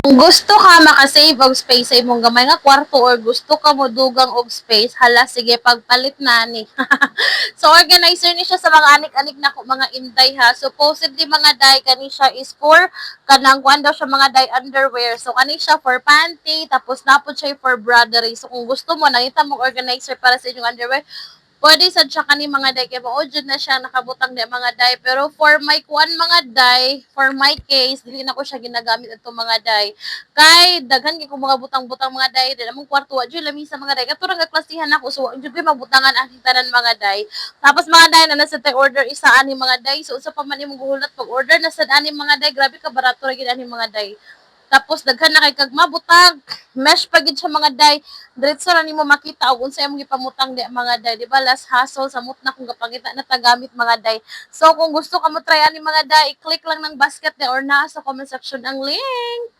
Kung gusto ka maka-save og space sa imong gamay nga kwarto or gusto ka mo dugang og space, hala sige pagpalit na ni. So organizer ni siya sa mga anik-anik na mga inday ha. Supposedly mga day kani siya is for kanang kuan daw siya mga day underwear. So kani siya for panty tapos napod siya for brotherly. So kung gusto mo nangita mo organizer para sa inyong underwear, pwede sad siya kani mga day kay mao jud na siya nakabutang di mga day, pero for my kuan mga day, for my case dili na ko siya ginagamit ato mga day kay daghan gyud ko mga butang-butang mga day di namang kwarto wa jud lami sa mga day kato ra nga klasihan ako so wa jud ko mabutangan aning tanan mga day. Tapos mga day na nasa tay order isa ani mga day, so usa pa man imong guhulat pag order na sad ani mga day, grabe ka barato ra gyud ani mga day. Tapos daghan na kay kag mabutang mesh pa gid siya mga day, diretso ra nimo makita og unsa imong gipamutang di mga day, di ba last hassle samot na kung gapangita na tagamit mga day. So kung gusto ka mo try ani mga day, i-click lang ng basket ni or naa sa comment section ang link.